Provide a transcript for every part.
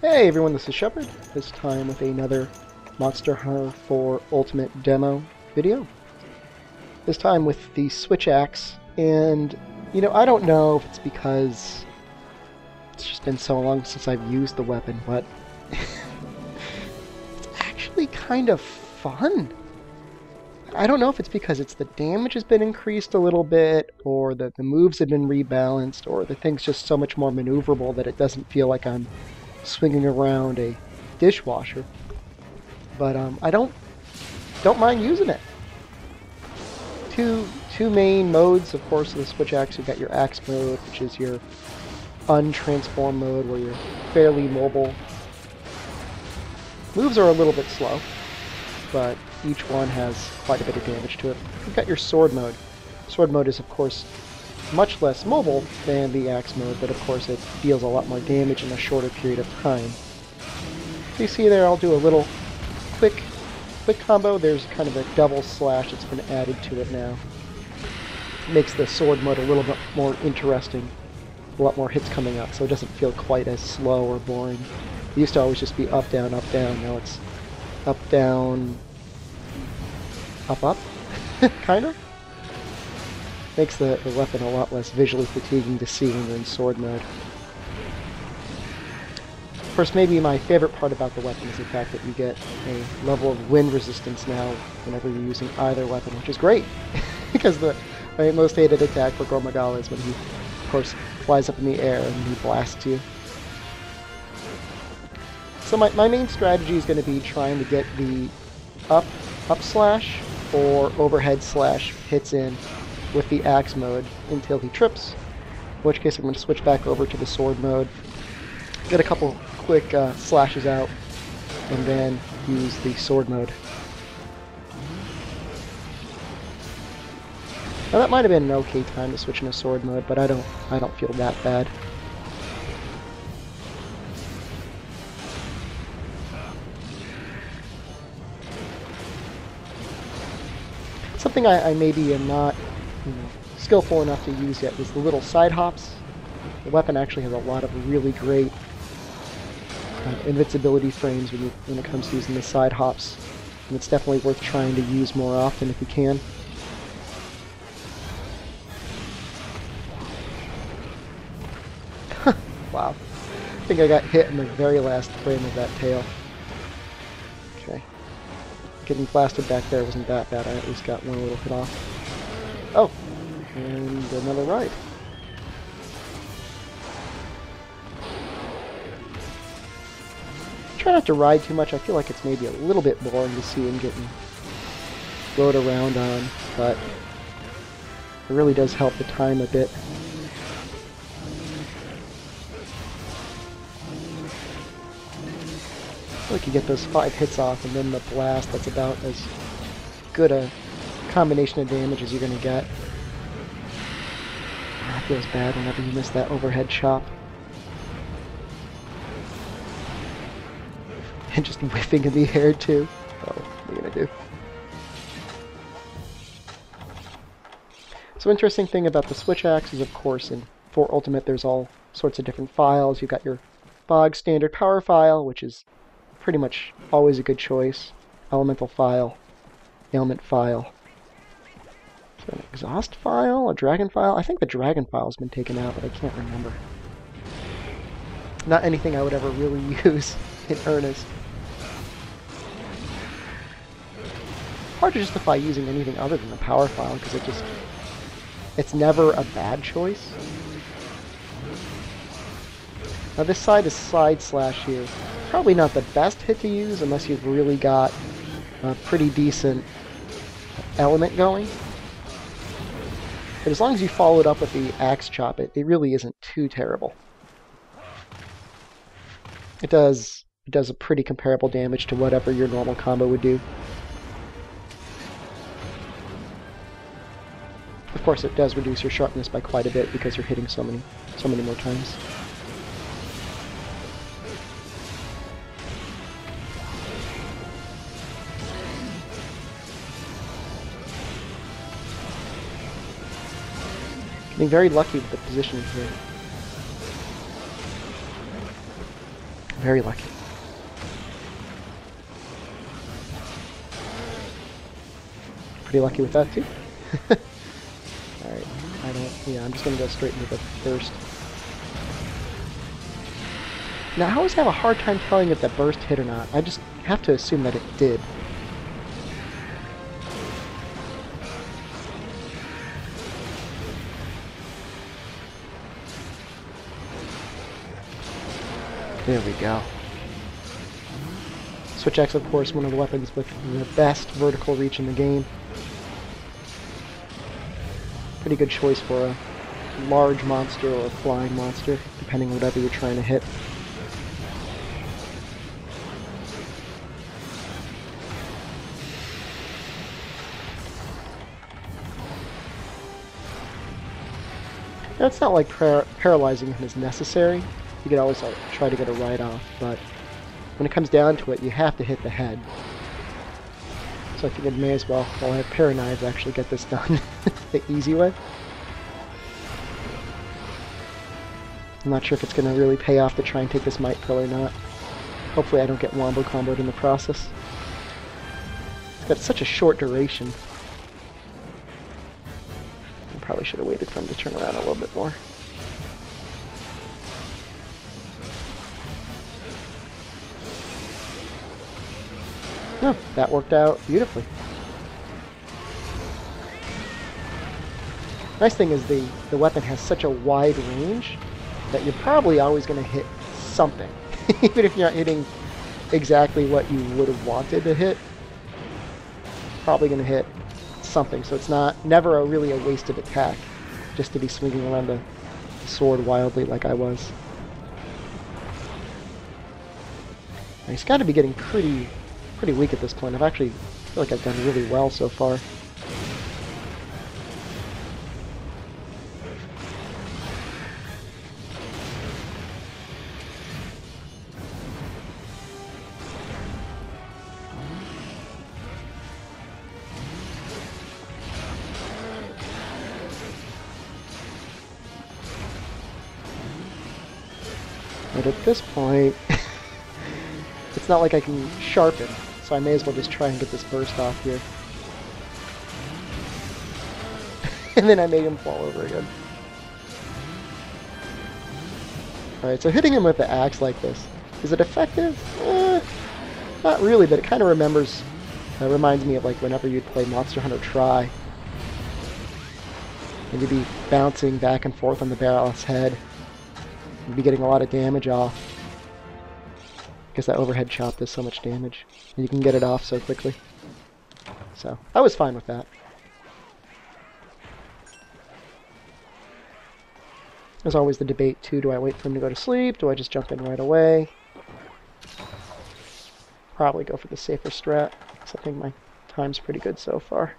Hey everyone, this is Shepard, this time with another Monster Hunter 4 Ultimate demo video. This time with the Switch Axe, and I don't know if it's because it's just been so long since I've used the weapon, but it's actually kind of fun. I don't know if it's because the damage has been increased a little bit, or that the moves have been rebalanced, or the thing's just so much more maneuverable that it doesn't feel like I'm swinging around a dishwasher, but I don't mind using it. Two main modes, of course, of the Switch Axe. You've got your Axe mode, which is your untransform mode, where you're fairly mobile. Moves are a little bit slow, but each one has quite a bit of damage to it. You've got your Sword mode. Sword mode is, of course, much less mobile than the Axe mode, but of course it deals a lot more damage in a shorter period of time. So you see there, I'll do a little quick combo. There's kind of a double slash that's been added to it now. It makes the sword mode a little bit more interesting, a lot more hits coming out, so it doesn't feel quite as slow or boring. It used to always just be up, down, now it's up, down, up, kind of. Makes the weapon a lot less visually fatiguing to see when you're in sword mode. Of course, maybe my favorite part about the weapon is the fact that you get a level of wind resistance now whenever you're using either weapon, which is great, because my most hated attack for Gormagala is when he, of course, flies up in the air and he blasts you. So my main strategy is going to be trying to get the up slash or overhead slash hits in with the Axe mode until he trips, in which case I'm going to switch back over to the sword mode, get a couple quick slashes out, and then use the sword mode. Now that might have been an okay time to switch into sword mode, but I don't feel that bad. Something I maybe am not skillful enough to use yet is the little side hops. The weapon actually has a lot of really great invincibility frames when it comes to using the side hops, and it's definitely worth trying to use more often if you can. Wow. I think I got hit in the very last frame of that tail. Okay. Getting blasted back there wasn't that bad. I at least got one little hit off. Oh! And another ride. Try not to ride too much. I feel like it's maybe a little bit boring to see him getting rode around on, but it really does help the time a bit. I feel like you get those 5 hits off, and then the blast, that's about as good a combination of damage as you're going to get. That feels bad whenever you miss that overhead chop. And just whiffing in the air, too. Oh, what are you going to do? So interesting thing about the Switch Axe is, of course, in 4 Ultimate there's all sorts of different files. You've got your bog standard power file, which is pretty much always a good choice. Elemental file, ailment file. Is there an exhaust file? A dragon file? I think the dragon file has been taken out, but I can't remember. Not anything I would ever really use in earnest. Hard to justify using anything other than the power file, because it's never a bad choice. Now this side is side slash here. Probably not the best hit to use unless you've really got a pretty decent element going. But as long as you follow it up with the axe chop, it really isn't too terrible. It does a pretty comparable damage to whatever your normal combo would do. Of course, it does reduce your sharpness by quite a bit because you're hitting so many more times. Getting very lucky with the positioning here. very lucky. Pretty lucky with that too. Alright, I'm just gonna go straight into the burst. Now I always have a hard time telling if the burst hit or not. I just have to assume that it did. There we go. Switch Axe, of course, one of the weapons with the best vertical reach in the game. Pretty good choice for a large monster or a flying monster, depending on whatever you're trying to hit. Now, it's not like paralyzing him is necessary. You could always try to get a write-off, but when it comes down to it, you have to hit the head. So I think I may as well, while I have Paraknives, actually get this done the easy way. I'm not sure if it's going to really pay off to try and take this Might Pill or not. Hopefully I don't get wombo comboed in the process. It's got such a short duration. I probably should have waited for him to turn around a little bit more. Oh, that worked out beautifully. Nice thing is the weapon has such a wide range that you're probably always going to hit something. Even if you're not hitting exactly what you would have wanted to hit, probably going to hit something. So it's never really a wasted attack just to be swinging around the sword wildly like I was. Now, he's got to be getting pretty weak at this point. I feel like I've done really well so far. But at this point, it's not like I can sharpen. So I may as well just try and get this burst off here. And then I made him fall over again. Alright, so hitting him with the axe like this, is it effective? Not really, but it kind of reminds me of like whenever you'd play Monster Hunter Tri. And you'd be bouncing back and forth on the barrel's head. You'd be getting a lot of damage off. Because that overhead chop does so much damage. And you can get it off so quickly. So, I was fine with that. There's always the debate too, do I wait for him to go to sleep? Do I just jump in right away? Probably go for the safer strat, because I think my time's pretty good so far.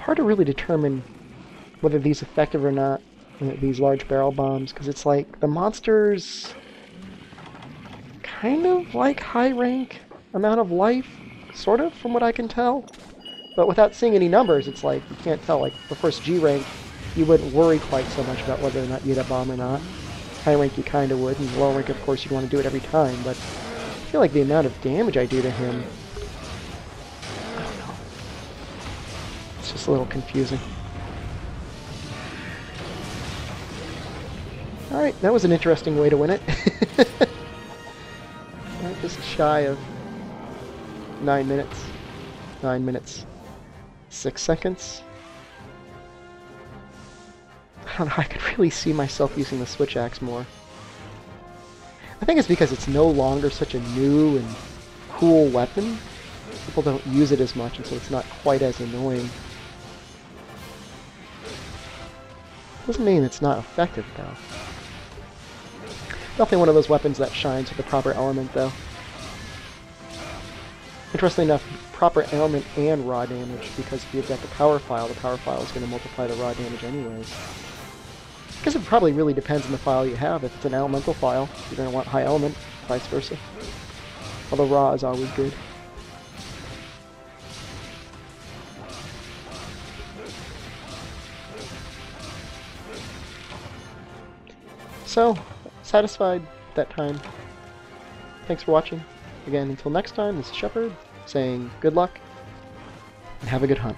Hard to really determine whether these are effective or not, these large barrel bombs, because it's like the monsters kind of like high rank amount of life, sort of, from what I can tell. But without seeing any numbers, it's like you can't tell. Like, of course, G rank, you wouldn't worry quite so much about whether or not you hit a bomb or not. High rank, you kind of would, and low rank, of course, you'd want to do it every time. But I feel like the amount of damage I do to him, I don't know. It's just a little confusing. Alright, that was an interesting way to win it. Alright, just shy of 9 minutes. 9 minutes. 6 seconds. I don't know, I could really see myself using the Switch Axe more. I think it's because it's no longer such a new and cool weapon. People don't use it as much, and so it's not quite as annoying. Doesn't mean it's not effective, though. Definitely one of those weapons that shines with the proper element, though. Interestingly enough, proper element and raw damage, because if you've got the power file is going to multiply the raw damage anyways. Because it probably really depends on the file you have. If it's an elemental file, you're going to want high element, vice versa. Although raw is always good. So, satisfied that time. Thanks for watching. Again, until next time, this is Shepard saying good luck and have a good hunt.